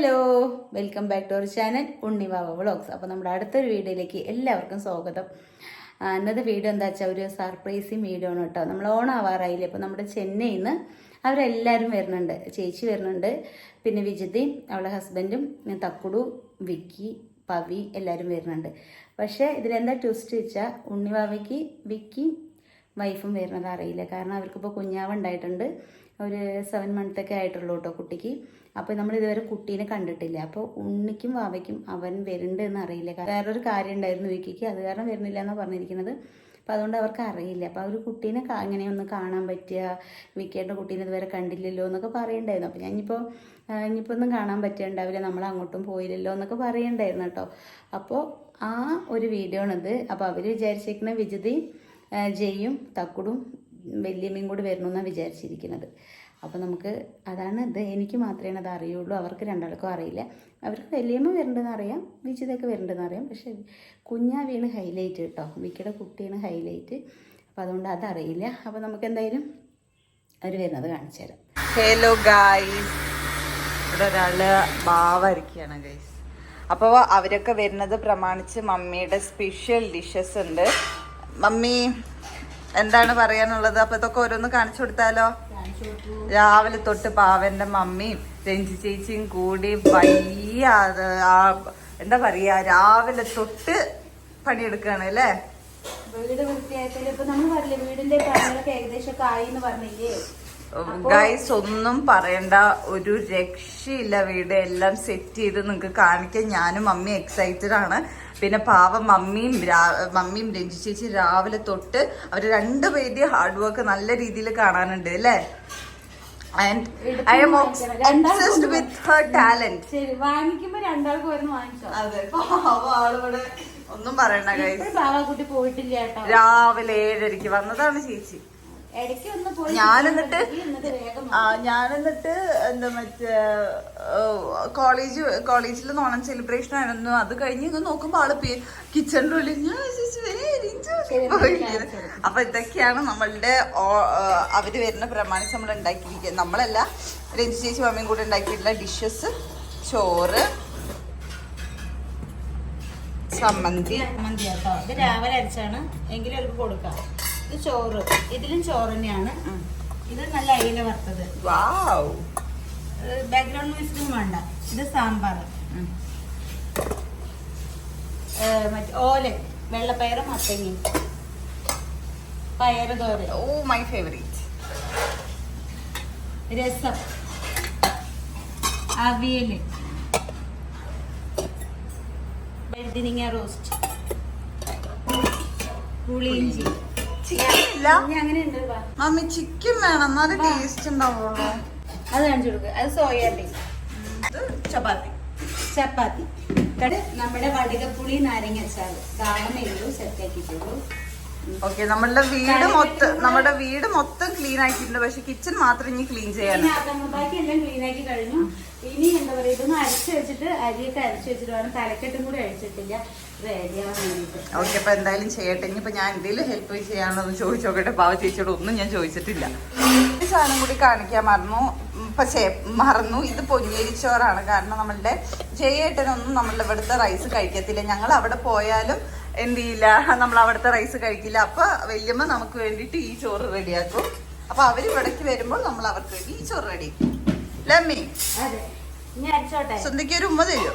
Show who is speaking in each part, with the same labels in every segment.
Speaker 1: Hello, welcome back to our channel Unnivava vlogs. അപ്പോൾ നമ്മുടെ അടുത്തൊരു വീഡിയോയിലേക്ക് എല്ലാവർക്കും സ്വാഗതം. ഇന്നത്തെ വീഡിയോ എന്താ വെച്ചാൽ ഒരു സർപ്രൈസിങ് വീഡിയോ ആണ് കേട്ടോ. നമ്മൾ ഓണാവാറായില്ലേ, അപ്പോൾ നമ്മുടെ ചെന്നൈയിൽ നിന്ന് അവരെല്ലാവരും വരുന്നുണ്ട്. ചേച്ചി വരുന്നുണ്ട്, പിന്നെ വിജിതയും അവളുടെ ഹസ്ബൻഡും, തക്കുടു, വിക്കി, പവി എല്ലാവരും വരുന്നുണ്ട്. പക്ഷേ ഇതിലെന്താ ട്വിസ്റ്റ് വെച്ചാൽ ഉണ്ണിവാവയ്ക്ക് വിക്കി വൈഫും വരുന്നത് അറിയില്ല. കാരണം അവർക്കിപ്പോൾ കുഞ്ഞാവുണ്ടായിട്ടുണ്ട്. ഒരു 7 മന്ത്സൊക്കെ ആയിട്ടുള്ളൂ കേട്ടോ കുട്ടിക്ക്. അപ്പോൾ നമ്മൾ ഇതുവരെ കുട്ടീനെ കണ്ടിട്ടില്ല. അപ്പോൾ ഉണ്ണിക്കും വാവയ്ക്കും അവൻ വരുന്നുണ്ട് എന്ന് അറിയില്ല. വേറൊരു കാര്യം ഉണ്ടായിരുന്നു വിക്കിക്ക്, അത് കാരണം വരുന്നില്ല എന്നാണ് പറഞ്ഞിരിക്കുന്നത്. അപ്പോൾ അതുകൊണ്ട് അവർക്ക് അറിയില്ല. അപ്പോൾ അവർ കുട്ടീനെ എങ്ങനെയൊന്ന് കാണാൻ പറ്റുക, വിക്കിയുടെ കുട്ടീനെ ഇതുവരെ കണ്ടില്ലല്ലോ എന്നൊക്കെ പറയണ്ടായിരുന്നു. അപ്പോൾ ഇനിയിപ്പോൾ ഒന്നും കാണാൻ പറ്റുകയുണ്ടാവില്ല, നമ്മൾ അങ്ങോട്ടും പോയില്ലല്ലോ എന്നൊക്കെ പറയണ്ടായിരുന്നു കേട്ടോ. അപ്പോൾ ആ ഒരു വീഡിയോ ആണിത്. അപ്പോൾ അവർ വിചാരിച്ചിരിക്കുന്ന വിജിതയും ജയും തക്കുടും വല്യമ്മയും കൂടി വരണമെന്നാണ് വിചാരിച്ചിരിക്കുന്നത്. അപ്പോൾ നമുക്ക് അതാണ് ഇത്. എനിക്ക് മാത്രമേ അത് അറിയുള്ളൂ, അവർക്ക് രണ്ടാൾക്കും അറിയില്ല. അവർക്ക് വല്യമ്മ വരണ്ടെന്ന് അറിയാം, വിജിതൊക്കെ വരണ്ടെന്ന് അറിയാം. പക്ഷേ കുഞ്ഞാവിയാണ് ഹൈലൈറ്റ് കേട്ടോ, വിക്കിയുടെ കുട്ടിയാണ് ഹൈലൈറ്റ്. അപ്പോൾ അതുകൊണ്ട് അതറിയില്ല. അപ്പോൾ നമുക്ക് എന്തായാലും അവർ വരുന്നത് കാണിച്ചു തരാം.
Speaker 2: ഹലോ ഗായ്സ്, ഇവിടെ ഒരാള് ബാവരിക്കുകയാണ് ഗൈസ്. അപ്പോൾ അവരൊക്കെ വരുന്നത് പ്രമാണിച്ച് മമ്മിയുടെ സ്പെഷ്യൽ ഡിഷസ് ഉണ്ട്. മമ്മി എന്താണ് പറയാനുള്ളത്? അപ്പൊ ഇതൊക്കെ ഓരോന്ന് കാണിച്ചു കൊടുത്താലോ? രാവിലെ തൊട്ട് പാവന്റെ മമ്മിയും രഞ്ജി ചേച്ചിയും കൂടി വലിയ എന്താ പറയാ, രാവിലെ തൊട്ട് പണിയെടുക്കാണ് അല്ലേ?
Speaker 1: വീട് വൃത്തിയാക്കല് ഇപ്പൊ നമ്മൾ പറഞ്ഞില്ലേ, വീടിന്റെ പണികളൊക്കെ ഏകദേശം ആയി എന്ന് പറഞ്ഞില്ലേ
Speaker 2: ഗൈസ്. ഒന്നും പറയണ്ട, ഒരു രക്ഷയില്ല. വീട് എല്ലാം സെറ്റ് ചെയ്ത് നിങ്ങൾക്ക് കാണിക്കാൻ ഞാനും മമ്മി എക്സൈറ്റഡ് ആണ്. പിന്നെ പാവം മമ്മിയും രഞ്ജി ചേച്ചി രാവിലെ തൊട്ട് അവർ രണ്ടുപേരുടെയും ഹാർഡ് വർക്ക് നല്ല രീതിയിൽ കാണാനുണ്ട് അല്ലേ? And I M obsessed with Har talent.
Speaker 1: ശരി, വാങ്ങിക്കുമ്പോ രണ്ടാൾക്ക് വരുന്ന വാങ്ങിച്ചോ.
Speaker 2: അതെ, ആളിവിടെ ഒന്നും പറയണ്ട ഗൈസ്.
Speaker 1: പാവാക്കുട്ടി പോയിട്ടില്ല കേട്ടോ,
Speaker 2: രാവിലെ 7:30 വന്നതാണ് ചേച്ചി. ഞാനെന്നിട്ട് എന്താ മറ്റേ കോളേജിൽ ഓണം സെലിബ്രേഷൻ ആയിരുന്നു. അത് കഴിഞ്ഞ് ഇങ്ങ് നോക്കുമ്പോ ആള് കിച്ചണിന്റെ ഉള്ളിൽ അപ്പൊ ഇതൊക്കെയാണ് നമ്മളുടെ അവര് വരുന്ന പ്രമാണിച്ച് നമ്മൾ ഉണ്ടാക്കിയിരിക്കുക. നമ്മളല്ല, രഞ്ജി ചേച്ചി മമ്മിയും കൂടെ ഉണ്ടാക്കിയിട്ടുള്ള ഡിഷസ്: ചോറ്, ചമ്മന്തി.
Speaker 1: കേട്ടോ, ഇത് രാവിലെ അരച്ചാണ്, എങ്കിലും അവർക്ക് കൊടുക്കാം. ഇത് ചോറ്, ഇതിലും ചോറ് തന്നെയാണ്. ഇത് നല്ല അയില വറുത്തത്, ബാക്ക്ഗ്രൗണ്ട് മ്യൂസിക്കും വേണ്ട. ഇത് സാമ്പാർ, മറ്റേ ഓല, വെള്ളപ്പയറും മത്തങ്ങയും, പയറ് തോരൻ,
Speaker 2: ഓ മൈ ഫേവറേറ്റ്,
Speaker 1: രസം, അവിയല്, വെഴുതിനിങ്ങ റോസ്റ്റ്, പുളിയിഞ്ചി.
Speaker 2: മമ്മി ചിക്കൻ വേണം, എന്നാലും ടേസ്റ്റ് ഉണ്ടാവുള്ളൂ.
Speaker 1: അത് കാണിച്ചു കൊടുക്കുക. അത് സോയാബീൻ, ചപ്പാത്തി, നമ്മുടെ വടികപ്പുളി നാരങ്ങ അച്ചാറ്, സാധനമേ ഉള്ളൂ, സെറ്റാക്കിയിട്ടുള്ളൂ.
Speaker 2: ഓക്കെ, നമ്മുടെ വീട് മൊത്തം ക്ലീൻ ആക്കിയിട്ടുണ്ട്. പക്ഷെ കിച്ചൺ മാത്രം ഇനി ക്ലീൻ ചെയ്യാൻ.
Speaker 1: ബാക്കി എല്ലാം ക്ലീൻ ആക്കി കഴിഞ്ഞു. ഇനി എന്താ പറയാ, ഇതൊന്ന് അരച്ചു വെച്ചിട്ട്, അരിയൊക്കെ അരച്ചു വെച്ചിട്ട് വേണം. തലക്കെട്ടും കൂടി അഴിച്ചിട്ടില്ല, റെഡിയാവാൻ വേണ്ടിട്ട്.
Speaker 2: ഓക്കെ, അപ്പൊ എന്തായാലും ചെയ്യട്ടെ. ഇനിയിപ്പോ ഞാൻ എന്തെങ്കിലും ഹെൽപ്പ് ചെയ്യാനൊന്ന് ചോദിച്ചോക്കട്ടെ. പാവ ചേച്ചിയോട് ഒന്നും ഞാൻ ചോദിച്ചിട്ടില്ല. ഒരു സാധനം കൂടി കാണിക്കാൻ മറന്നു. ഇത് പൊന്നിയരിച്ചോറാണ്. കാരണം നമ്മളുടെ ജയേട്ടനൊന്നും നമ്മളുടെ ഇവിടുത്തെ റൈസ് കഴിക്കത്തില്ല. ഞങ്ങൾ അവിടെ പോയാലും എന്ത് ചെയ്യില്ല, നമ്മൾ അവിടുത്തെ റൈസ് കഴിക്കില്ല. അപ്പൊ വല്യമ്മ നമുക്ക് വേണ്ടിയിട്ട് ഈ ചോറ് റെഡിയാക്കും. അപ്പൊ അവര് ഇവിടേക്ക് വരുമ്പോൾ നമ്മൾ അവർക്ക് വേണ്ടി ഈ ചോറ് റെഡിയാക്കും. ലമ്മി, സ്വന്തക്ക് ഒരു ഉമ്മ തരുമോ?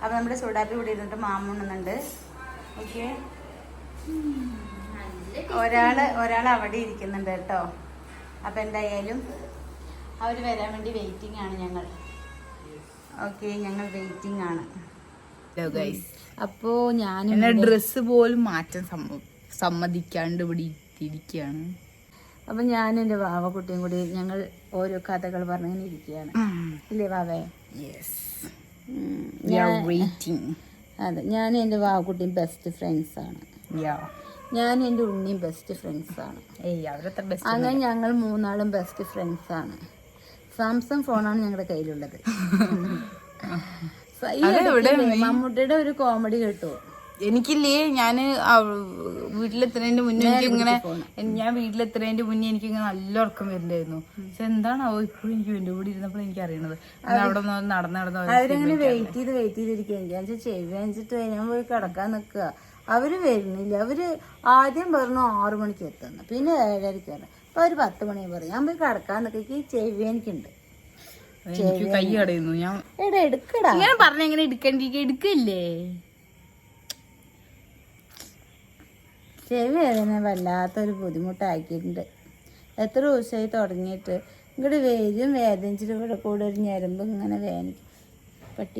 Speaker 2: അപ്പൊ നമ്മുടെ സോഡാപ്പി ഇവിടെ ഇരുന്നിട്ട് മാമുണ്ണുന്നുണ്ട്. ഓക്കെ, ഒരാള് അവിടെ ഇരിക്കുന്നുണ്ട് കേട്ടോ. അപ്പൊ എന്തായാലും അവര് വരാൻ വേണ്ടി വെയിറ്റിംഗ് ആണ് ഞങ്ങൾ. ഓക്കെ, ഞങ്ങൾ വെയിറ്റിംഗ് ആണ്.
Speaker 1: അപ്പോ ഞാൻ
Speaker 2: ഡ്രസ്സ് പോലും മാറ്റാൻ സമ്മതിക്കാണ്ട് ഇവിടെ ഇരിക്കുകയാണ്.
Speaker 1: അപ്പൊ ഞാനും എൻ്റെ വാവക്കുട്ടിയും കൂടി ഞങ്ങൾ ഓരോ കഥകൾ പറഞ്ഞിങ്ങനെ ഇരിക്കുകയാണ്, ഇല്ലേ വാവേ? അതെ, ഞാനും എൻ്റെ വാവക്കുട്ടിയും ബെസ്റ്റ് ഫ്രണ്ട്സ് ആണ്. ഞാനും എൻ്റെ ഉണ്ണിയും ബെസ്റ്റ് ഫ്രണ്ട്സ് ആണ്. അങ്ങനെ ഞങ്ങൾ 3 ബെസ്റ്റ് ഫ്രണ്ട്സ് ആണ്. സാംസങ് ഫോണാണ് ഞങ്ങളുടെ കയ്യിലുള്ളത്. മമ്മൂട്ടിയുടെ ഒരു കോമഡി കേട്ടോ,
Speaker 3: എനിക്കില്ലേ ഞാന് വീട്ടിലെത്തുന്നതിന്റെ മുന്നേ എനിക്കിങ്ങനെ ഞാൻ വീട്ടിലെത്തുന്നതിന്റെ മുന്നേ എനിക്കിങ്ങനെ നല്ല ഉറക്കം വരുന്നുണ്ടായിരുന്നു. പക്ഷെ എന്താണാവോ ഇപ്പോഴും എനിക്ക് എന്റെ കൂടെ ഇരുന്നപ്പോൾ എനിക്ക് അറിയണത് അവിടെ നടന്ന്
Speaker 1: അവരങ്ങനെ വെയിറ്റ് ചെയ്തിരിക്കുക ചെവി അഞ്ചിട്ട് ഞാൻ പോയി കിടക്കാൻ നിക്കുക. അവര് വരുന്നില്ല. അവര് ആദ്യം പറഞ്ഞു 6 മണിക്ക് എത്തുന്നു, പിന്നെ 7:30 വരണം. ഇപ്പൊ ഒരു 10 മണി പറയും. ഞാൻ പോയി കിടക്കാൻ നിൽക്കി ചെവി എനിക്കുണ്ട്.
Speaker 3: എനിക്ക് കൈ കടയുന്നു. ഞാൻ
Speaker 1: എടുക്കടാ
Speaker 3: ഇങ്ങനെ പറഞ്ഞ എങ്ങനെ എടുക്കില്ലേ?
Speaker 1: ചെവി വേദന വല്ലാത്തൊരു ബുദ്ധിമുട്ടാക്കിയിട്ടുണ്ട്. എത്ര ദിവസമായി തുടങ്ങിയിട്ട്. ഇങ്ങോട്ട് വരും വേദനിച്ചിട്ട് ഇവിടെ കൂടെ ഒരു ഞരമ്പ് ഇങ്ങനെ വേദനിക്കും. പട്ടി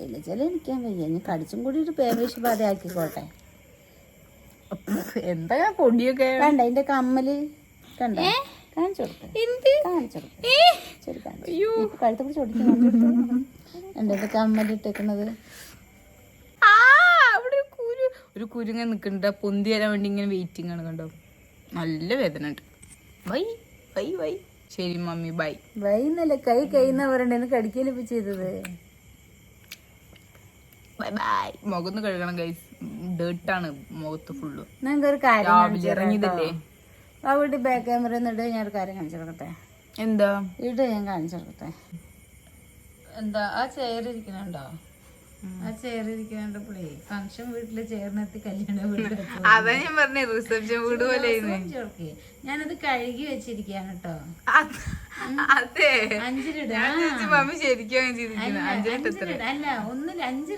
Speaker 1: ഇല്ല ചില എനിക്കാൻ വയ്യ. ഞാൻ കടിച്ചും കൂടിയിട്ട് പേവിഷബാധ ആക്കിക്കോട്ടെ.
Speaker 3: എന്താ പൊടിയൊക്കെ
Speaker 1: കണ്ട അതിന്റെ കമ്മല് കണ്ട കാണിച്ചു കഴുത്തെ പിടിച്ച് ഓടിക്കാൻ എന്റെ കമ്മലിട്ടേക്കണത്.
Speaker 3: ഒരു കുരുങ്ങ നിക്കണ്ട പൊന്തി തരാൻ വേണ്ടി ഇങ്ങനെ വെയിറ്റിംഗ് ആണ്. കണ്ടോ നല്ല വേദന ഉണ്ട്. ബൈ ശരി മമ്മി ബൈ.
Speaker 1: വൈന്നല്ലേ കൈന്ന് പറയണ്ടെന്ന് കടിക്കലിപ്പ ചെയ്തത്.
Speaker 3: ബൈ. മുഖന്ന് കഴുകണം ഗൈസ്. ഡേർട്ടാണ് മുഖത്ത് ഫുള്ള്.
Speaker 1: നിങ്ങൾക്ക് ഒരു കാര്യം
Speaker 3: ഇറങ്ങിയതല്ലേ
Speaker 1: അവിടെ ബാക്ക് ക്യാമറ എന്നിട്ട് ഞാൻ ഒരു കാര്യം കാണിച്ചു കൊടുക്കട്ടെ.
Speaker 3: എന്താ
Speaker 1: ഞാൻ കാണിച്ചു കൊടുക്കട്ടെ. എന്താ ആ ചെയർ ഇരിക്കണുണ്ടോ? ആ ചെയർ ഇരിക്കണ്ടപ്പോഴേ ഫംഗ്ഷൻ വീട്ടില് ചെയറിനെത്തി കല്യാണ വീട്ടിൽ
Speaker 3: അതാ ഞാൻ പറഞ്ഞ റിസപ്ഷൻ വീട് പോലെ
Speaker 1: ഞാനത് കഴുകി വെച്ചിരിക്കാണ് കേട്ടോ.
Speaker 3: അതെ
Speaker 1: 5 ലിട.
Speaker 3: മമ്മി ശരിക്കും
Speaker 1: അല്ല 1-5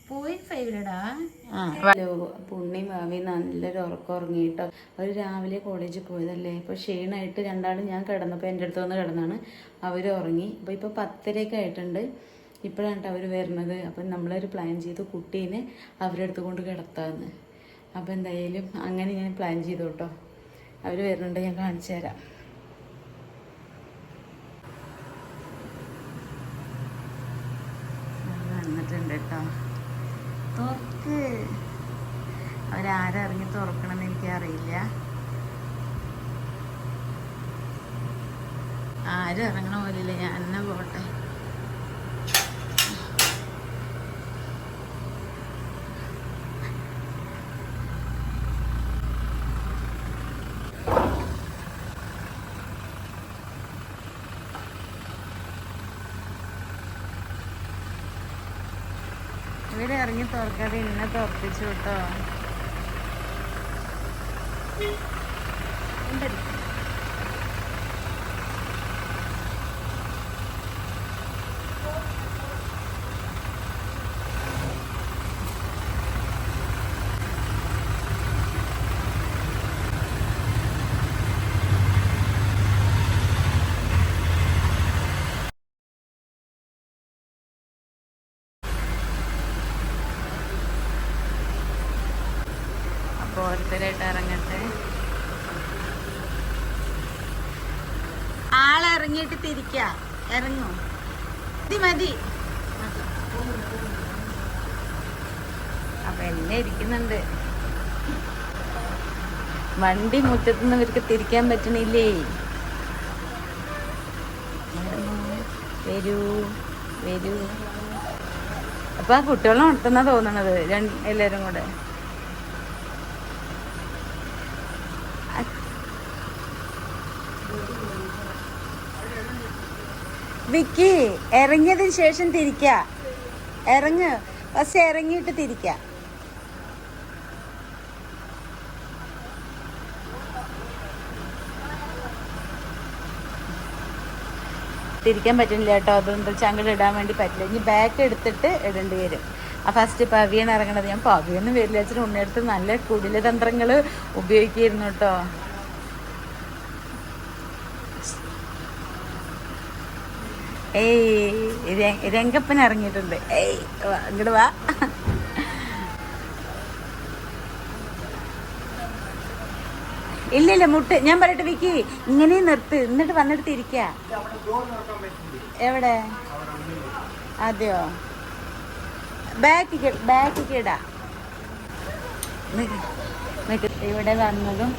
Speaker 1: 0.5 0.5 പുണ്ണി മാവി നല്ലൊരു ഉറക്കം ഉറങ്ങിയിട്ടോ. അവർ രാവിലെ കോളേജിൽ പോയതല്ലേ. ഇപ്പോൾ ക്ഷീണമായിട്ട് രണ്ടാളും ഞാൻ കിടന്നപ്പോൾ എൻ്റെ അടുത്ത് വന്ന് കിടന്നാണ് അവർ ഉറങ്ങി. അപ്പോൾ ഇപ്പോൾ 10:30 ആയിട്ടുണ്ട്. ഇപ്പോഴാണ് അവർ വരുന്നത്. അപ്പം നമ്മളൊരു പ്ലാൻ ചെയ്തു കുട്ടീനെ അവരുടെ അടുത്ത് കൊണ്ട് കിടത്താമെന്ന്. അപ്പോൾ എന്തായാലും അങ്ങനെ ഞാൻ പ്ലാൻ ചെയ്തു കേട്ടോ. അവർ വരുന്നുണ്ട്, ഞാൻ കാണിച്ചു തരാം. വന്നിട്ടുണ്ട് കേട്ടോ. തുറക്ക്. അവരാരും ഇറങ്ങി തുറക്കണമെന്ന് എനിക്കറിയില്ല. ആരും ഇറങ്ങണ പോലില്ല. ഞാൻ തന്നെ പോട്ടെ. ഇവരിറങ്ങി തുറക്കാതെ ഇന്നെ തുറപ്പിച്ചു കേട്ടോ. ഓരോരുത്തരായിട്ട് ഇറങ്ങട്ടെ. ആളിറങ്ങിയിട്ട് തിരിക്ക. ഇറങ്ങും. മതി. അപ്പൊ എന്നെ ഇരിക്കുന്നുണ്ട്. വണ്ടി മുറ്റത്തുനിന്ന് ഇവർക്ക് തിരിക്കാൻ പറ്റണില്ലേ. വരൂ. അപ്പൊ ആ കുട്ടികളെ ഉണർത്തുന്ന തോന്നണത് എല്ലാരും കൂടെ. വിക്കി ഇറങ്ങിയതിന് ശേഷം തിരിക്ക. ഇറങ്ങ്. ഫസ്റ്റ് ഇറങ്ങിയിട്ട് തിരിക്ക. തിരിക്കാൻ പറ്റുന്നില്ല കേട്ടോ. അതെന്താ ചങ്ങല ഇടാൻ വേണ്ടി പറ്റില്ല. ഇനി ബാക്ക് എടുത്തിട്ട് ഇടേണ്ടി വരും. ആ ഫസ്റ്റ് പവിയാണ് ഇറങ്ങണത്. ഞാൻ പവിയൊന്നും വരില്ല വെച്ചിട്ട് ഉണ്ണിയെടുത്ത് നല്ല കുടില തന്ത്രങ്ങൾ ഉപയോഗിക്കായിരുന്നു കേട്ടോ. രംഗപ്പൻ ഇറങ്ങിയിട്ടുണ്ട്. ഇങ്ങോട്ട് വാ. ഇല്ലില്ല മുട്ട്. ഞാൻ പറയട്ടെ വിക്കി, ഇങ്ങനെ നിർത്ത്. എന്നിട്ട് വന്നിട്ട് ഇരിക്ക. എവിടെ? അതെയോ? ബാക്കിക്ക് ഇടാ. ഇവിടെ വന്നതും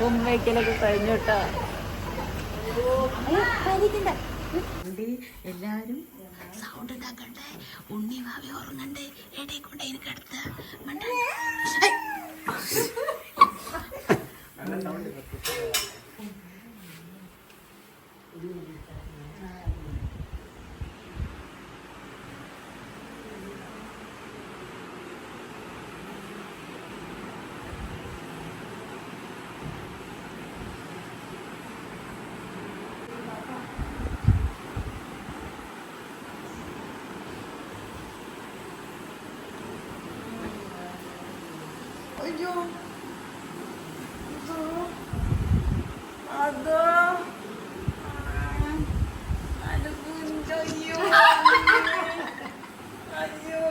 Speaker 1: ഉമ്മയ്ക്കലൊക്കെ കഴിഞ്ഞു കേട്ടോ. എല്ലാവരും സൗണ്ട് ഉണ്ടാക്കണ്ടേ, ഉണ്ണി വാവി ഉറങ്ങണ്ടേ, ഇടയിൽ കൊണ്ട് എനിക്ക് അടുത്ത
Speaker 2: അയ്യോ അതോ അയ്യോ അയ്യോ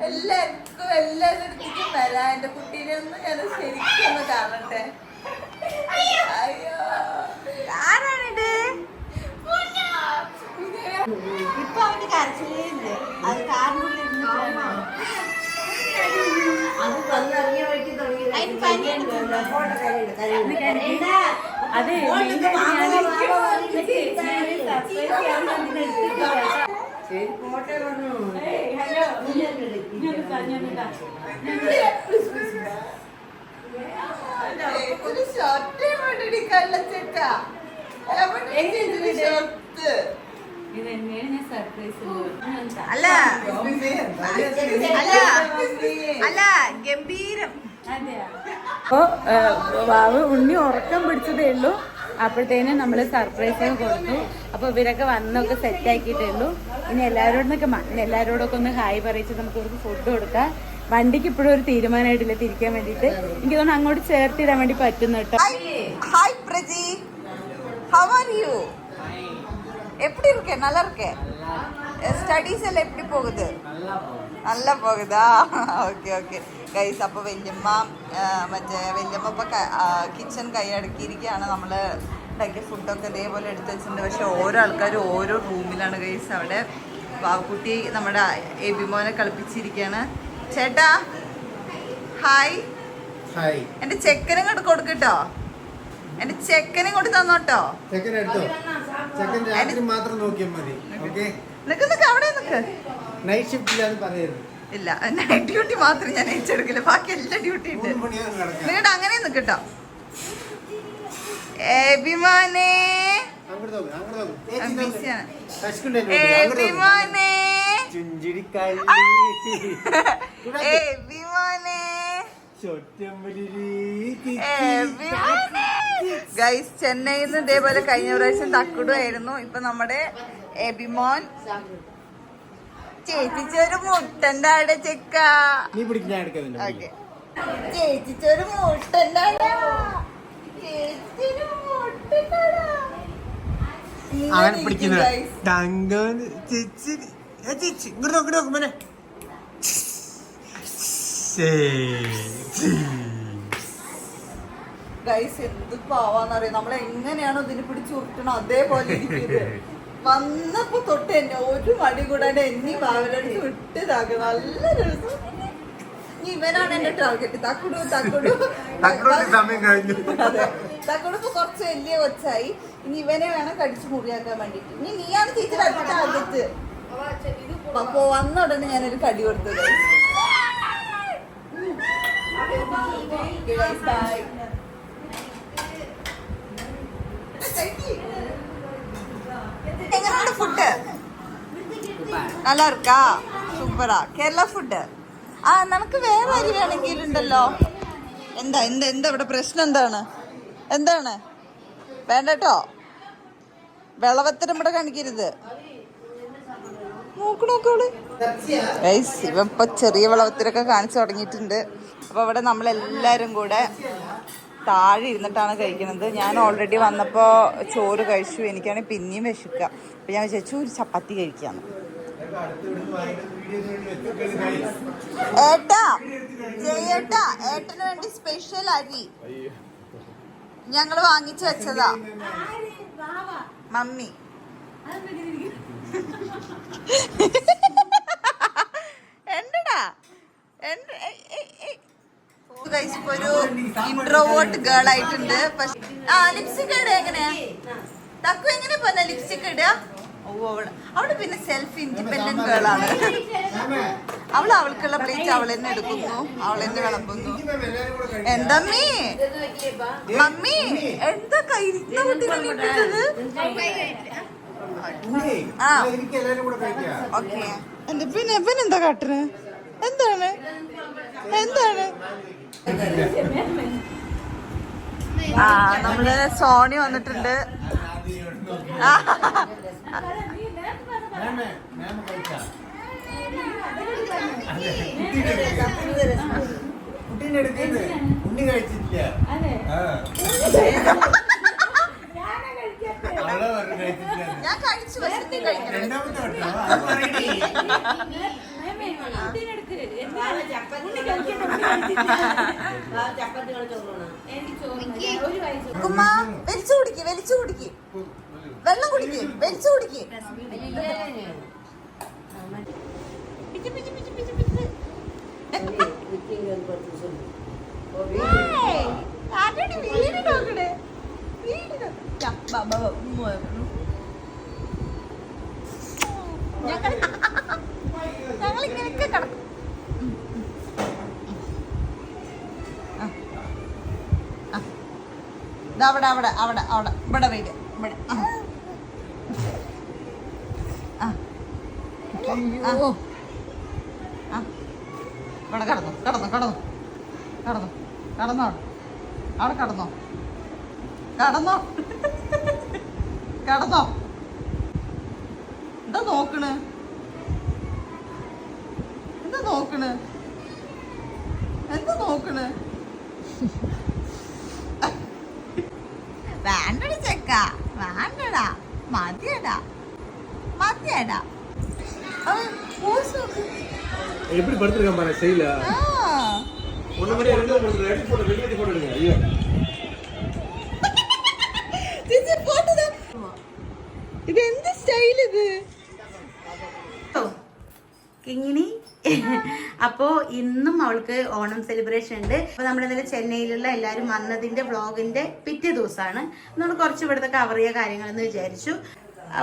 Speaker 2: എല്ലാവർക്കും എല്ലാവരും വരാം. എന്റെ കുട്ടീനെ ഒന്ന് ഞാൻ ശരിക്കും ഒന്ന് കാണട്ടെ. അയ്യോ ആരാണിത്? ഇപ്പൊ അവന്റെ കരച്ചിലേ ഇല്ലേ? അത് കാറിനുള്ളിൽ ഒരു ഷർട്ടേ വേണ്ടിടിക്കല്ല ചെക്ക. അല്ല അല്ല ഗംഭീരം.
Speaker 1: അപ്പോൾ വാവ് ഉണ്ണി ഉറക്കം പിടിച്ചതേ ഉള്ളൂ. അപ്പോഴത്തേനും നമ്മൾ സർപ്രൈസ് കൊടുത്തു. അപ്പോൾ ഇവരൊക്കെ വന്നൊക്കെ സെറ്റ് ആക്കിയിട്ടേ ഉള്ളൂ. ഇനി എല്ലാവരോടൊക്കെ ഒന്ന് ഹായ് പറയിച്ച് നമുക്ക് ഇവർക്ക് ഫുഡ് കൊടുക്കാം. വണ്ടിക്ക് ഇപ്പോഴും ഒരു തീരുമാനമായിട്ടില്ല തിരിക്കാൻ വേണ്ടിയിട്ട്. എനിക്ക് തോന്നുന്നു അങ്ങോട്ട് ചേർത്തിടാൻ വേണ്ടി പറ്റുന്നു കേട്ടോ.
Speaker 2: Hi Praji, how are you? எப்படி இருக்க? நல்லா இருக்க? ஸ்டடீஸ் எல்லாம் எப்படி போகுது? நல்லா போகுதா? Okay okay guys. അപ്പോൾ വല്യമ്മ വല്യമ്മ ഇപ്പോൾ കിച്ചൺ കൈയടക്കിയിരിക്കുകയാണ്. നമ്മൾ ഉണ്ടാക്കിയ ഫുഡൊക്കെ ഇതേപോലെ എടുത്ത് വെച്ചിട്ടുണ്ട്. പക്ഷെ ഓരോ ആൾക്കാരും ഓരോ റൂമിലാണ് ഗൈസ്. അവിടെ വാവുക്കുട്ടി നമ്മുടെ എബിമോനെ കളിപ്പിച്ചിരിക്കുകയാണ്. ചേട്ടാ ഹായ്. എൻ്റെ ചെക്കനും കൊണ്ട് കൊടുക്കട്ടോ. എന്റെ ചെക്കനെ കൊണ്ട് തന്നോട്ടോ. അവിടെ നിക്ക്. ഇല്ല, നൈറ്റ് ഡ്യൂട്ടി മാത്രം ഞാൻ അയച്ചെടുക്കില്ല, ബാക്കി എല്ലാ ഡ്യൂട്ടി ഉണ്ട്. നിങ്ങളുടെ അങ്ങനെ നിക്കട്ടോ. എബിമാനെ എബിമാനെ എബിമാനെ ഗൈസ്, ചെന്നൈയിൽ നിന്ന് ഇതേപോലെ കഴിഞ്ഞ പ്രാവശ്യം തക്കുടുമായിരുന്നു. ഇപ്പൊ നമ്മുടെ എബിമോൻ ചേച്ചിച്ചൊരു മുട്ടന്റെ അവിടെ ചെക്ക. ചേച്ചിച്ചൊരു മുട്ടന്റെ ഗൈസ്, എന്ത് പാവാന്നറിയാം. നമ്മളെങ്ങനെയാണോ ഇതിന് പിടിച്ച് ഉരുട്ടണം അതേപോലെ ഇരിക്കുന്നത്. വന്നപ്പോ തൊട്ട് എന്നെ ഒരു മടി കൂടാണ്ട് എന്നീ പാവലടിച്ച് വിട്ടതാക്കും. നല്ല രസം. ഇനി ഇവനാണ് എന്റെ ടാർഗറ്റ്. തക്കുടു തക്കുടു തക്കുടു ഇപ്പൊ കുറച്ച് വലിയ കൊച്ചായി. ഇനി ഇവനെ വേണം കടിച്ചു മുറിയാക്കാൻ വേണ്ടിട്ട്. ഇനി നീയാണ് ടീച്ചർ അടുത്ത ടാർഗറ്റ്. അപ്പൊ വന്ന ഉടനെ ഞാനൊരു കടി കൊടുത്തത്. എങ്ങനെയാണ് ഫുഡ്? നല്ല ഇരിക്കാ? സൂപ്പറാ. കേരള ഫുഡ്. ആ, നമുക്ക് വേറെ അരി വേണമെങ്കിൽ ഉണ്ടല്ലോ. എന്താ എന്താ എന്താ ഇവിടെ പ്രശ്നം എന്താണ്? എന്താണ് വേണ്ട കേട്ടോ, വിളവത്തിന് ഇവിടെ കാണിക്കരുത്. നോക്കണോക്കോള് ഇവ ചെറിയ വിളവത്തിലൊക്കെ കാണിച്ചു തുടങ്ങിയിട്ടുണ്ട്. അപ്പൊ ഇവിടെ നമ്മളെല്ലാരും കൂടെ താഴെ ഇരുന്നിട്ടാണ് കഴിക്കുന്നത്. ഞാൻ ഓൾറെഡി വന്നപ്പോൾ ചോറ് കഴിച്ചു. എനിക്കാണെങ്കിൽ പിന്നെയും വിശക്കുക. അപ്പം ഞാൻ വിചാരിച്ചു ഒരു ചപ്പാത്തി കഴിക്കാന്ന്. ഏട്ടാ ജയേട്ടാ, ഏട്ടന് വേണ്ടി സ്പെഷ്യൽ അരി ഞങ്ങൾ വാങ്ങിച്ചു വെച്ചതാ. മമ്മി എന്തടാ ഒരു ഇൻട്രോവേർട്ട് ഗേൾ ആയിട്ടുണ്ട്. പക്ഷെ ലിപ്സ്റ്റിക് ഇടുക എങ്ങനെയാ? തക്കു എങ്ങനെ പോന്ന ലിപ്സ്റ്റിക് ഇടുക? അവള് പിന്നെ സെൽഫ് ഇൻഡിപെൻഡന്റ് ഗേൾ ആണ്. അവൾക്കുള്ള പ്ലേറ്റ് അവൾ തന്നെ എടുക്കുന്നു, അവൾ തന്നെ വിളമ്പുന്നു. എന്തമ്മീ മമ്മി എന്താ കഴിക്കുന്ന കുട്ടികളെ? ആ ഓക്കെ. പിന്നെ എന്താ കാട്ടുന്നത്? എന്താണ് എന്താണ്? ആ നമ്മള് സോണി വന്നിട്ടുണ്ട്. ഞാൻ കഴിച്ചു. കുമ്മ വലിച്ചു കുടിക്ക്, വലിച്ചു കുടിക്ക്, വെള്ളം കുടിക്ക്, വലിച്ചു കുടിക്ക്. ഞങ്ങളിങ്ങനെയൊക്കെ കിടക്കും. അവിടെ അവിടെ അവിടെ അവിടെ ഇവിടെ വരിക, ഇവിടെ. ഇവിടെ കടന്നു കടന്നു കടന്നു കടന്നു കടന്നോ, അവിടെ കടന്നോ കടന്നോ കടന്നോ. എന്താ നോക്കണ്? എന്താ നോക്കണ്? എന്താ നോക്കണ്? വേണ്ടടാ ചെക്ക, വേണ്ടടാ, മതിയടാ മതിയടാ.
Speaker 4: எப்படி படுத்துருக்கான் பாரு ஸ்டைல. ஒண்ணு மாதிரி ரெண்டு போடுங்க, ரெண்டு போடு, ரெண்டு போடுங்க. ஐயோ
Speaker 2: ഇത് എന്ത് സ്റ്റൈൽ ഇത്?
Speaker 1: കിങ്ങിണി. അപ്പോൾ ഇന്നും അവൾക്ക് ഓണം സെലിബ്രേഷൻ ഉണ്ട്. അപ്പോൾ നമ്മളിന്നലെ ചെന്നൈയിലുള്ള എല്ലാവരും വന്നതിൻ്റെ വ്ളോഗിൻ്റെ പിറ്റേ ദിവസമാണ്. നമ്മൾ കുറച്ച് ഇവിടുത്തെ കവർ ചെയ്യുക കാര്യങ്ങളെന്ന് വിചാരിച്ചു.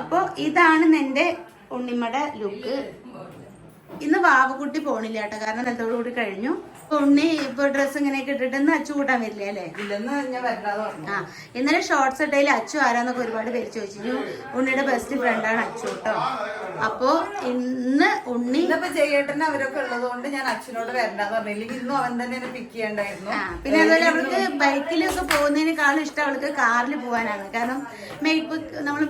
Speaker 1: അപ്പോൾ ഇതാണ് എൻ്റെ ഉണ്ണിമ്മയുടെ ലുക്ക്. ഇന്ന് വാവക്കുട്ടി പോണില്ല കേട്ടോ, കാരണം ഇന്നത്തോടു കൂടി കഴിഞ്ഞു. ഉണ്ണി ഇപ്പൊ ഡ്രസ്സ് ഇങ്ങനെയൊക്കെ ഇട്ടിട്ട് ഇന്ന് അച്ചു കൂട്ടാൻ വരില്ല അല്ലേ? ആ, ഇന്നലെ ഷോർട്സ് ഇട്ടതിൽ അച്ചു ആരാന്നൊക്കെ ഒരുപാട് പേര് ചോദിച്ചു. ഉണ്ണിയുടെ ബെസ്റ്റ് ഫ്രണ്ടാണ് അച്ചു കേട്ടോ. അപ്പോ ഇന്ന് ഉണ്ണി
Speaker 2: ചെയ്യേട്ടന് അവരൊക്കെ ഉള്ളത് കൊണ്ട് ഞാൻ അച്ഛനോട് വരണ്ടെന്ന് പറഞ്ഞില്ലെങ്കിൽ ഇന്നും അവൻ തന്നെ പിക്ക് ചെയ്യണ്ടായിരുന്നു.
Speaker 1: പിന്നെ അതുപോലെ അവൾക്ക് ബൈക്കിലൊക്കെ പോകുന്നതിനേക്കാളും ഇഷ്ടം അവൾക്ക് കാറിൽ പോകാനാണ്. കാരണം നമ്മൾ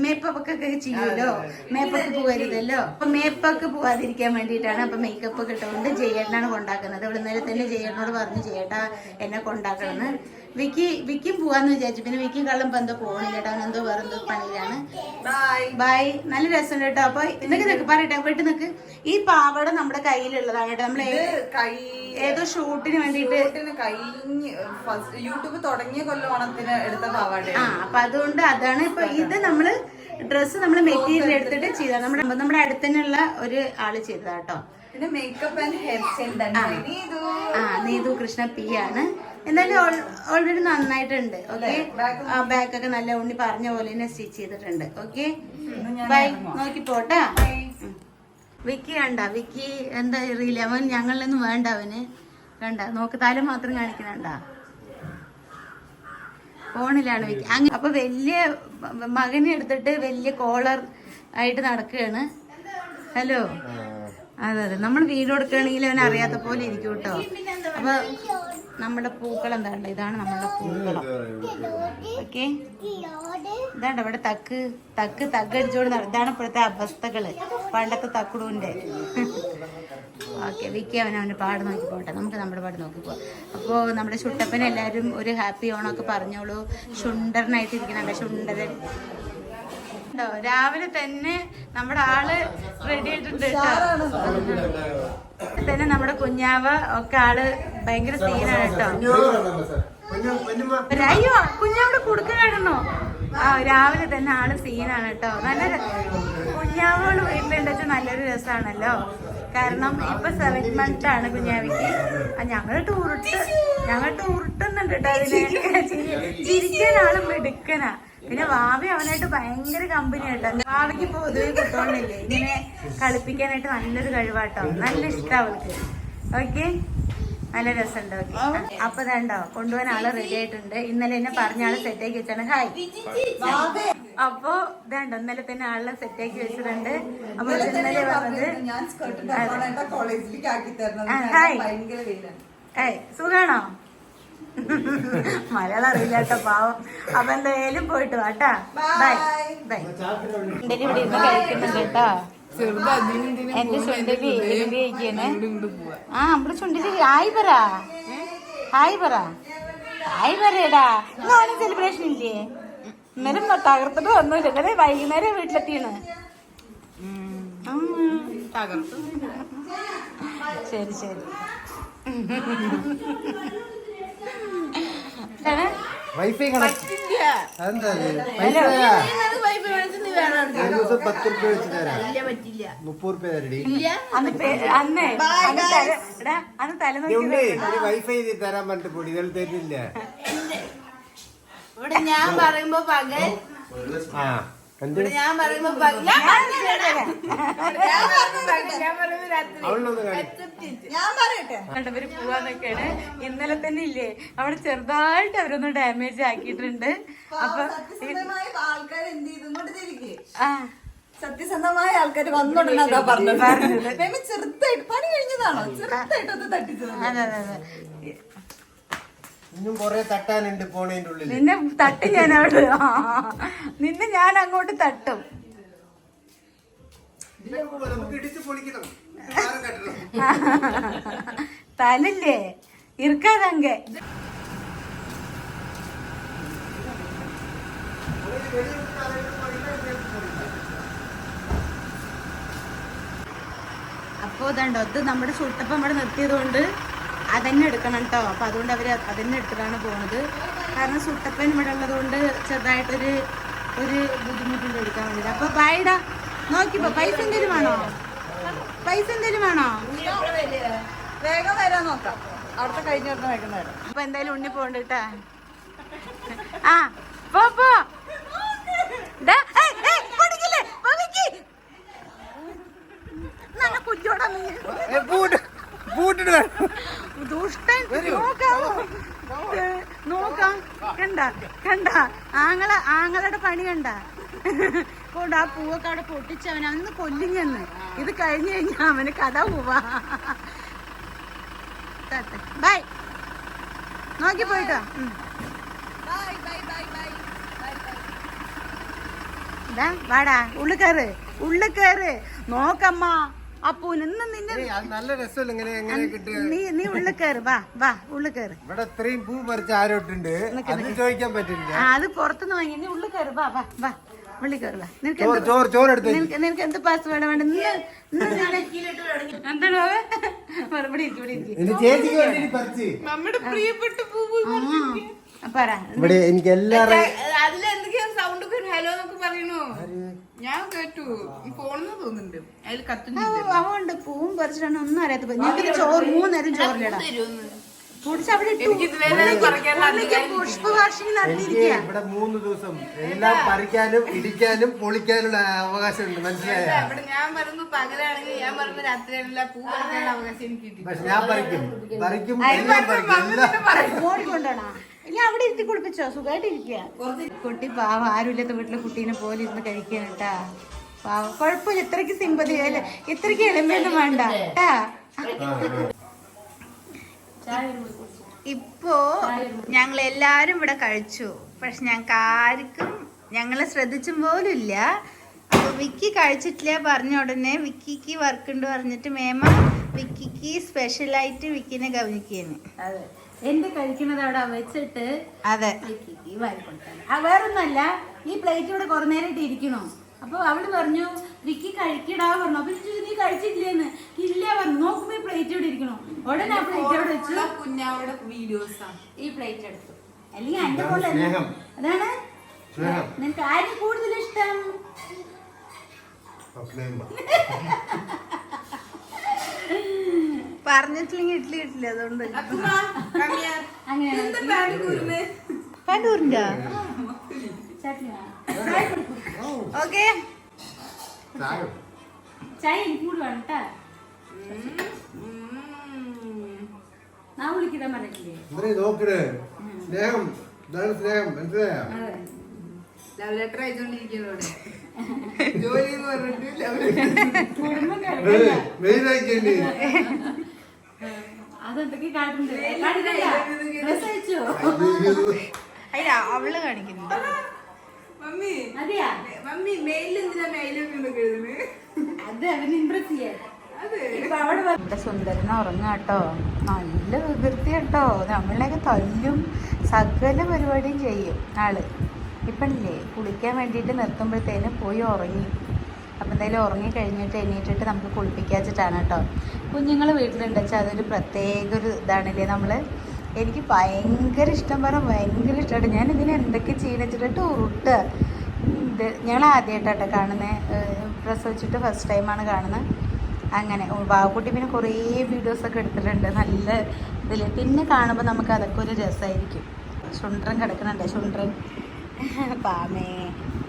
Speaker 1: മേക്കപ്പ് ഒക്കെ ചെയ്യുമല്ലോ, മേപ്പൊക്കെ പോകരുതല്ലോ. അപ്പൊ മേപ്പൊക്കെ പോവാതിരിക്കാൻ വേണ്ടിയിട്ടാണ്. അപ്പൊ മേക്കപ്പ് ഒക്കെ ഇട്ടുകൊണ്ട് ജയേട്ടനാണ് കൊണ്ടാക്കുന്നത്. ഇവിടെ നേരെ തന്നെ ജയേട്ടനോട് പറഞ്ഞു ജയേട്ടാ എന്നെ കൊണ്ടാക്കണമെന്ന്. വിക്കും പോവാന്ന് വിചാരിച്ചു. പിന്നെ വിക്കും കള്ളം എന്തോ പോകണില്ല കേട്ടോ, അവൻ എന്തോ വേറെ എന്തോ പണിയിലാണ്. ബൈ. നല്ല രസമുണ്ട് കേട്ടോ. അപ്പൊ ഇതൊക്കെ പറയട്ടെ, വീട്ടിൽ നിൽക്ക്. ഈ പാവട നമ്മുടെ കയ്യിലുള്ളതാണ് കേട്ടോ. നമ്മള് ഏതോ ഷൂട്ടിന് വേണ്ടിട്ട്
Speaker 2: യൂട്യൂബ് തുടങ്ങിയ കൊല്ലം എടുത്ത പാവാട.
Speaker 1: അപ്പൊ അതുകൊണ്ട് അതാണ്. ഇപ്പൊ ഇത് നമ്മള് ഡ്രസ്സ് നമ്മള് മെറ്റീരിയൽ എടുത്തിട്ട് ചെയ്താ നമ്മുടെ അടുത്തന്നെയുള്ള ഒരു ആള് ചെയ്തതാ കേട്ടോ.
Speaker 2: പിന്നെ makeup and hair style
Speaker 1: Neethu Krishna P ആണ്. എന്തായാലും ഓൾറെഡി നന്നായിട്ടുണ്ട്. ഓക്കെ, ബാക്കൊക്കെ നല്ല ഉണ്ണി പറഞ്ഞ പോലെ തന്നെ സ്റ്റിച്ച് ചെയ്തിട്ടുണ്ട്. Okay bye. നോക്കി പോട്ടാ. വിക്കി കണ്ട, വിക്കി എന്താ അറിയില്ല, അവൻ ഞങ്ങളിലൊന്നും വേണ്ട. അവന് കണ്ട നോക്ക്, തല മാത്രം കാണിക്കണണ്ട. ഫോണിലാണ് വിക്കി. അപ്പൊ വലിയ മകനെ എടുത്തിട്ട് വലിയ കോളർ ആയിട്ട് നടക്കുകയാണ്. ഹലോ, അതെ നമ്മൾ വീട് കൊടുക്കുകയാണെങ്കിൽ അവൻ അറിയാത്ത പോലെ ഇരിക്കും കേട്ടോ. അപ്പൊ നമ്മുടെ പൂക്കളം എന്താണ്ട്, ഇതാണ് നമ്മളുടെ പൂക്കളം. ഓക്കെ, ഇതാണ്ട് ഇവിടെ തക്കടിച്ചോണ്ട് ഇതാണ് ഇപ്പോഴത്തെ അവസ്ഥകള്, പണ്ടത്തെ തക്കുടൂന്റെ. ഓക്കെ, വിക്കി അവനവൻ്റെ പാട് നോക്കി പോട്ടെ, നമുക്ക് നമ്മുടെ പാട് നോക്കി പോവാം. അപ്പോൾ നമ്മുടെ ചുട്ടപ്പനെ എല്ലാവരും ഒരു ഹാപ്പി ഓണമൊക്കെ പറഞ്ഞോളൂ. ശുണ്ടരനായിട്ടിരിക്കണല്ലോ, ശുണ്ടരൻ. രാവിലെ തന്നെ നമ്മുടെ ആള് റെഡി ആയിട്ടുണ്ട് തന്നെ. നമ്മുടെ കുഞ്ഞാവ ഒക്കെ ആള് ഭയങ്കര സീനാണ് കേട്ടോ. അയ്യോ, കുഞ്ഞാവിടെ കൊടുക്കണായിരുന്നോ? രാവിലെ തന്നെ ആള് സീനാണ് കേട്ടോ. നല്ല കുഞ്ഞാവോട് വീട്ടിലുണ്ടെച്ച് നല്ലൊരു രസമാണല്ലോ. കാരണം ഇപ്പൊ 7 month ആണ് കുഞ്ഞാവിക്ക്. ഞങ്ങൾ ടൂറിട്ടുന്നുണ്ട് കേട്ടോ. അതിനെ ചിരിക്കാൻ ആള് മിടുക്കനാ. പിന്നെ വാവി അവനായിട്ട് ഭയങ്കര കമ്പനി ആട്ടോ. വാവിക്ക് പൊതുവെ കുട്ടോണ്ടില്ലേ, ഇങ്ങനെ കളിപ്പിക്കാനായിട്ട് നല്ലൊരു കഴിവാട്ടോ. നല്ല ഇഷ്ടം അവൾക്ക്. ഓക്കെ, നല്ല രസമുണ്ട്. ഓക്കെ, അപ്പൊ ഇതാണ്ടോ കൊണ്ടുപോകാൻ ആള് റെഡി ആയിട്ടുണ്ട്. ഇന്നലെ എന്നെ പറഞ്ഞ ആള് സെറ്റാക്കി വെച്ചാണ്. ഹായ്. അപ്പൊ ഇതാണ്ടോ ഇന്നലെ തന്നെ ആളെ സെറ്റാക്കി വെച്ചിട്ടുണ്ട്. അപ്പൊ ഇന്നലെ വന്നത് ഹായ്, സുഖാണോ? മലയാളം അറിയില്ല കേട്ടോ, പാവം. അപ്പൊ എന്തായാലും പോയിട്ട് വാട്ടാ. Bye bye. ഇവിടെ ഇരുന്ന് കഴിക്കുന്നുണ്ട് കേട്ടോ. എന്റെ ചുണ്ടലി കഴിക്കാണ്. നമ്മുടെ ചുണ്ടലി ഹായ് പറ, ഹായ് പറയടാ. ഇന്നാണ് സെലിബ്രേഷൻ ഇല്ലേ? ഇന്നലെ തകർത്തിട്ട് വന്നില്ല. ഇന്നലെ വൈകുന്നേരം വീട്ടിലെത്തിയാണ്. ശരി ശരി.
Speaker 5: വൈഫൈ കണക്ട് അതെന്താ? ഒരു ദിവസം 10 രൂപ വെച്ച് തരാം. 30 രൂപ തരടി. വൈഫൈ തരാൻ പറഞ്ഞിട്ട് പൊടി ഇതെല്ലാം തരുന്നില്ല.
Speaker 3: ഇവിടെ ഞാൻ പറയുമ്പോ പകൽ, ഞാൻ പറയുമ്പോ
Speaker 1: അവര് പോവാന്നൊക്കെയാണ്. ഇന്നലെ തന്നെ ഇല്ലേ അവിടെ ചെറുതായിട്ട് അവരൊന്ന് ഡാമേജ് ആക്കിയിട്ടുണ്ട്. അപ്പൊ
Speaker 2: സത്യസന്ധമായ ആൾക്കാർ വന്നോണ്ടാ പറഞ്ഞത്. ചെറുതായിട്ട് പണി കഴിഞ്ഞതാണോ? ചെറുതായിട്ടൊന്ന് തട്ടിച്ചത്.
Speaker 1: അതെ അതെ അതെ.
Speaker 5: ഇന്നും കൊറേ തട്ടാനുണ്ട് പോണേന്റെ ഉള്ളിൽ.
Speaker 1: നിന്നെ തട്ടി ഞാൻ അവിടെ, നിന്നെ ഞാൻ അങ്ങോട്ട് തട്ടും. തലല്ലേ ഇറുക്കാതങ്ക. അപ്പോ ഇതുണ്ടോ, ഇത് നമ്മുടെ ചുട്ടപ്പം ഇവിടെ നിർത്തിയതുകൊണ്ട് അതന്നെ എടുക്കണം കേട്ടോ. അപ്പൊ അതുകൊണ്ട് അവര് അതന്നെ എടുത്തിട്ടാണ് പോകുന്നത്. കാരണം സുട്ടപ്പൻ ഇവിടെ ഉള്ളത് കൊണ്ട് ചെറുതായിട്ടൊരു ബുദ്ധിമുട്ടുണ്ട് എടുക്കാൻ വേണ്ടിട്ട്. അപ്പൊ ബൈഡാ നോക്കിപ്പോ. പൈസ എന്തേലും വേണോ?
Speaker 2: വേഗം വരാൻ നോക്കാം. അവിടുത്തെ കഴിഞ്ഞ വരുന്ന വേഗം വരാം.
Speaker 1: അപ്പൊ എന്തായാലും ഉണ്ണി പോകണ്ടട്ടാ. ആ പോ പോ. കുഞ്ഞോടാ ദുഷ്ടൻ. നോക്കാം കണ്ട ആങ്ങളുടെ പണി കണ്ട കൊണ്ട് ആ പൂവൊക്കെ അവിടെ പൊട്ടിച്ചവൻ അന്ന് കൊല്ലിങ്ങന്ന്. ഇത് കഴിഞ്ഞു കഴിഞ്ഞാ അവന് കഥ പോവാ. ബൈ, നോക്കി പോയിട്ടോ. വാടാ, ഉള്ളിൽ കയറ് നോക്കമ്മ. അപ്പൂ നിന്ന് നിന്നെ
Speaker 5: നല്ല രസമല്ല ഇങ്ങനെ എങ്ങനെ കിട്ടുക?
Speaker 1: നീ ഉള്ളിൽ കയറ്. വാ ഉള്ളിൽ കയറ്.
Speaker 5: ഇവിടെ ഇത്രയും പൂ പറിച്ച് ആരോട്ടുണ്ട് അത് ചോദിക്കാൻ പറ്റില്ല.
Speaker 1: അത് പുറത്തുനിന്ന് വാങ്ങി. നീ ഉള്ളിൽ കയറ്. വാ ഉള്ളിൽ കയറ്. വാ. നിനക്ക് എന്ത് പാസ്വേഡ് വേണ്ട? എന്താണ് മറുപടി
Speaker 3: നമ്മുടെ പ്രിയപ്പെട്ട പൂ
Speaker 1: പറ.
Speaker 5: ഇവിടെ എനിക്ക് എല്ലാവരും
Speaker 3: അതിലെന്തൊക്കെയാ സൗണ്ട് ഒക്കെ ഹലോ എന്നൊക്കെ പറയണോ? ഞാൻ കേട്ടു. ഫോണെന്ന് തോന്നുന്നുണ്ട്. അതിൽ
Speaker 1: അതുകൊണ്ട് പൂവും പറിച്ചിട്ടാണ് ഒന്നും അറിയാത്ത. ഞങ്ങൾക്ക് ചോറ് 3 നേരം ചോറിലിടാം. പുഷ്പവാർഷികം നടത്തിയിരിക്കുക.
Speaker 5: ഇവിടെ 3 ദിവസം എല്ലാം പറിക്കാനും ഇടിക്കാനും പൊളിക്കാനുള്ള അവകാശമുണ്ട്. മനസ്സിലായ?
Speaker 3: ഞാൻ പറയുമ്പോ പകലാണെങ്കിൽ ഞാൻ പറയുമ്പോ രാത്രിയാണെങ്കിൽ പൂ പറിക്കാനുള്ള അവകാശം എനിക്ക് കിട്ടി.
Speaker 5: പക്ഷെ ഞാൻ പറിക്കും എല്ലാം പറിക്കും.
Speaker 1: ഓടിക്കൊണ്ടാണോ? ഇല്ല, അവിടെ ഇരുത്തി കുളിപ്പിച്ചോ. സുഖമായിട്ട് ഇരിക്കുക. കുട്ടി പാവ ആരുമില്ലാത്ത വീട്ടിലെ കുട്ടീനെ പോലെ ഇരുന്ന് കഴിക്കാൻ കേട്ടാ. പാവ കുഴപ്പമില്ല. ഇത്രയ്ക്ക് സിമ്പതി അല്ലേ, ഇത്രയ്ക്ക് എളിമയൊന്നും വേണ്ട കേട്ടാ.
Speaker 6: ഇപ്പോ ഞങ്ങൾ എല്ലാരും ഇവിടെ കഴിച്ചു. പക്ഷെ ഞങ്ങളെ ശ്രദ്ധിച്ചും പോലും ഇല്ല. അപ്പൊ വിക്കി കഴിച്ചിട്ടില്ല പറഞ്ഞ ഉടനെ വിക്കിക്ക് വർക്ക് ഉണ്ട് പറഞ്ഞിട്ട് മേമ വിക്കിക്ക് സ്പെഷ്യലായിട്ട് വിക്കിനെ ഗവനിക്കുന്നു.
Speaker 1: അതെ, എന്റെ കഴിക്കുന്നത് അവിടെ വെച്ചിട്ട്
Speaker 6: അതെ
Speaker 1: വാരി കൊടുക്കാൻ. വേറൊന്നല്ല, ഈ പ്ലേറ്റ് ഇവിടെ കുറെ നേരം ഇട്ട് ഇരിക്കണോ. അപ്പൊ അവള് പറഞ്ഞു വിക്കി കഴിക്കടാ പറഞ്ഞു. അപ്പൊ നീ കഴിച്ചില്ലേന്ന്. ഇല്ല പറഞ്ഞു. നോക്കുമ്പോ ഈ പ്ലേറ്റ് ഇവിടെ ഇരിക്കണോ. ഉടനെ ആ പ്ലേറ്റ് അവിടെ വെച്ചു.
Speaker 3: കുഞ്ഞാവിടെ വീഡിയോസാ
Speaker 1: ഈ പ്ലേറ്റ് എടുത്തു. അല്ലെങ്കിൽ എന്റെ പോലെ അതാണ് നിനക്ക് ആരും കൂടുതൽ ഇഷ്ടം.
Speaker 6: പറഞ്ഞിട്ടില്ലെങ്കിൽ ഇഡ്ഡലി കിട്ടില്ല. അതുകൊണ്ട് ഓക്കെ
Speaker 1: ചായ എനിക്ക് കൂടി വേണം കേട്ടാ. ഞാൻ വിളിക്കാൻ പറഞ്ഞിട്ടില്ലേ.
Speaker 5: നോക്കണേ സ്നേഹം, ഇതാണ് സ്നേഹം. മനസ്സിലായോ?
Speaker 3: ലവ് ലെറ്റർ അയച്ചോണ്ടിരിക്കുന്നു ഇവിടെ. ജോലി എന്ന് പറഞ്ഞിട്ട്
Speaker 1: അതെന്തൊക്കെ കാട്ടുണ്ട്. ഡ്രസ് അയച്ചോ?
Speaker 6: അല്ല അവള് കാണിക്കുന്നുണ്ട്.
Speaker 3: മമ്മി
Speaker 1: അതെയാ?
Speaker 3: മമ്മി മെയിലിൽ എന്തിനാ മെയിലൊക്കെ എഴുതുന്നത്?
Speaker 1: അത് അവന് ഇമ്പ്രസ് ചെയ്യാൻ.
Speaker 2: ഇവിടെ സുന്ദരന ഉറങ്ങാട്ടോ. നല്ല വികൃതി കേട്ടോ. നമ്മളെയൊക്കെ തല്ലും, സകല പരിപാടിയും ചെയ്യും ആള്. ഇപ്പല്ലേ കുളിക്കാൻ വേണ്ടിയിട്ട് നിർത്തുമ്പോഴത്തേനും പോയി ഉറങ്ങി. അപ്പം എന്തായാലും ഉറങ്ങി കഴിഞ്ഞിട്ട് എണീറ്റിട്ട് നമുക്ക് കുളിപ്പിക്കാച്ചിട്ടാണ് കേട്ടോ. കുഞ്ഞുങ്ങൾ വീട്ടിലുണ്ട് വെച്ചാൽ അതൊരു പ്രത്യേക ഒരു ഇതാണല്ലേ. എനിക്ക് ഭയങ്കര ഇഷ്ടം ഭയങ്കര ഇഷ്ടമായിട്ട് ഞാൻ ഇതിന് എന്തൊക്കെ ചെയ്യുന്നിട്ട് ഉരുട്ടുക. ഞങ്ങൾ ആദ്യമായിട്ടാട്ടോ കാണുന്നത്. പ്രസവിച്ചിട്ട് ഫസ്റ്റ് ടൈമാണ് കാണുന്നത്. അങ്ങനെ ബാബുക്കുട്ടി പിന്നെ കുറേ വീഡിയോസൊക്കെ എടുത്തിട്ടുണ്ട് നല്ല ഇതിൽ. പിന്നെ കാണുമ്പോൾ നമുക്ക് അതൊക്കെ ഒരു രസമായിരിക്കും. ശുണ്ട്രൻ കിടക്കണുണ്ട്, ശുണ്ട്രൻ പാമേ.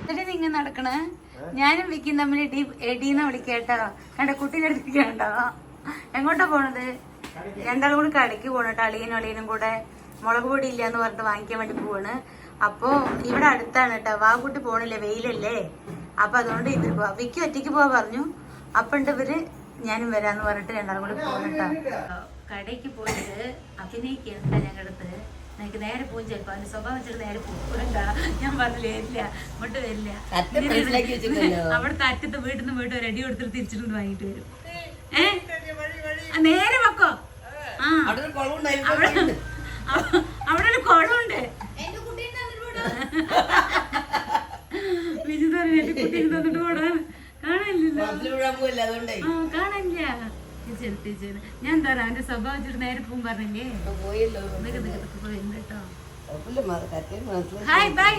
Speaker 2: എന്നിട്ട് നിങ്ങൾ നടക്കണേ. ഞാനും വിക്കും തമ്മിൽ എടീന്ന് വിളിക്കേട്ടോ. കണ്ട കുട്ടീൻ്റെ അടുത്തേക്ക് കണ്ടോ. എങ്ങോട്ടാ പോണത്? രണ്ടാളും കൂടി കടയ്ക്ക് പോകണട്ടോ. അളിയനും കൂടെ മുളക് പൊടി ഇല്ല എന്ന് പറഞ്ഞിട്ട് വാങ്ങിക്കാൻ വേണ്ടി പോവാണ്. അപ്പോൾ ഇവിടെ അടുത്താണ് കേട്ടോ. വാക്കുട്ടി പോണില്ലേ, വെയിലല്ലേ. അപ്പൊ അതുകൊണ്ട് ഇതിൽ പോവാ. വിക്കി ഒറ്റയ്ക്ക് പോവാ പറഞ്ഞു. അപ്പണ്ട് ഇവര് ഞാനും വരാന്ന് പറഞ്ഞിട്ട് രണ്ടാളും കൂടി പോകണട്ടോ.
Speaker 1: കടയ്ക്ക് പോയിട്ട് അഭിനയിക്കണ്ട ഞങ്ങളടുത്ത്. എനിക്ക് നേരെ പോകും. ചിലപ്പോ അവന്റെ സ്വഭാവം വെച്ചിട്ട് നേരെ പോകണ്ടാ. ഞാൻ പറഞ്ഞില്ലേ വരില്ല, ഇങ്ങോട്ട് വരില്ല. അവിടുത്തെ അറ്റത്ത് വീട്ടിൽ നിന്ന് പോയിട്ട് റെഡി കൊടുത്തിട്ട് തിരിച്ചിട്ട് വാങ്ങിട്ട് വരും. നേരെ വെക്കോ. അവിടെ ഒരു കുളമുണ്ട്. വിജു പറഞ്ഞു എന്റെ കുട്ടീനെ തന്നിട്ട് പോടാൻ. കാണാനില്ല, കാണാനില്ല. തിരിച്ചെടുത്തിച്ചു. ഞാൻ എന്താ അവന്റെ സ്വഭാവം വെച്ചിട്ട് നേരെ പോകും പറഞ്ഞില്ലേ. പോയില്ല കേട്ടോ. Hi bye.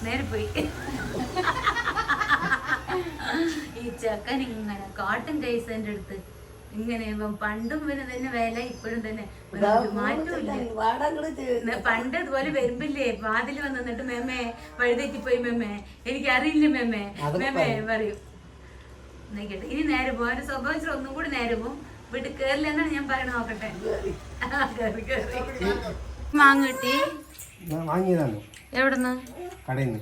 Speaker 1: നേരെ പോയി. ഈ ചെക്കൻ ഇങ്ങനെ കാട്ടും കൈസ് എന്റെ അടുത്ത് ഇങ്ങനെ പണ്ടും പിന്നെ തന്നെ വില ഇപ്പോഴും തന്നെ മാറ്റമില്ല. പണ്ട് ഇതുപോലെ വരുമ്പില്ലേ വാതിൽ വന്ന് നിന്നിട്ട് മേമേ വഴുതെറ്റിപ്പോയി മേമേ, എനിക്ക് അറിയില്ല മേമേ മേമേ പറയും. നോക്കട്ടെ, ഇനി നേരെ പോകും. അവന്റെ സ്വഭാവം ഒന്നും കൂടി നേരെ പോകും. വീട്ടിൽ കേറില്ല എന്നാണ് ഞാൻ പറയണ. നോക്കട്ടെ. മാങ്ങ കിട്ടി.
Speaker 5: വാങ്ങിയതാണ്.
Speaker 2: എവിടുന്ന്?
Speaker 5: കടയിൽ നിന്ന്.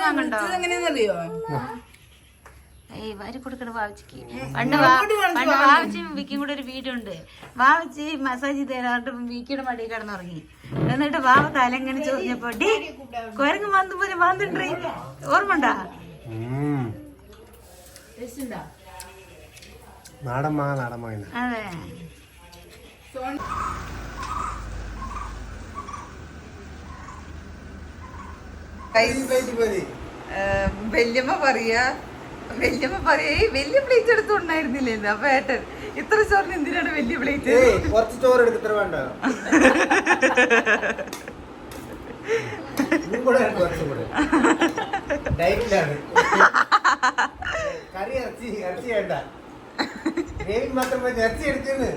Speaker 2: വാങ്ങണ്ടോ?
Speaker 3: എങ്ങനെയാന്നറിയോ?
Speaker 2: ഏയ് വാരി കൊടുക്കണ വാവച്ചിക്ക്. പണ്ട് വാവച്ചി വിക്കും കൂടെ ഒരു വീഡിയോ ഉണ്ട്. വാവച്ചി മസാജ് തരാണ്ട് വിക്കിയുടെ മടിയിൽ കിടന്നുറങ്ങി. എന്നിട്ട് വാവ തലങ്ങനെ ചോദിച്ചപ്പോ ഡേ കുരങ്ങ് വന്നു പോലെ വന്നിട്ടേ ഓർമ്മ ഉണ്ടാ?
Speaker 5: നാടൻ മാങ്ങ.
Speaker 2: അതെ. വല്യമ്മ പറയാ വലിയ പ്ലേറ്റ് എടുത്തുണ്ടായിരുന്നില്ലേ. അപ്പൊ ഏട്ടൻ ഇത്ര ചോറിന് എന്തിനാണ് വലിയ പ്ലേറ്റ്?
Speaker 5: കുറച്ച് ചോറ് എടുത്തിട്ട് വേണ്ട. കറി ഇറച്ചി വേണ്ട. ഗ്രേവി മാത്രം ഇറച്ചി എടുക്കുന്നു.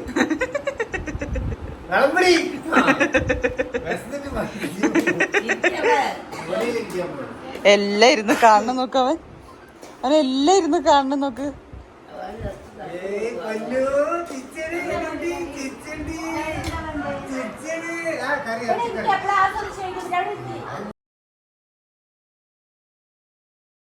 Speaker 2: എല്ലാം ഇരുന്ന് കാണണം നോക്ക്. അവനെല്ലാം ഇരുന്ന് കാണണം നോക്ക്.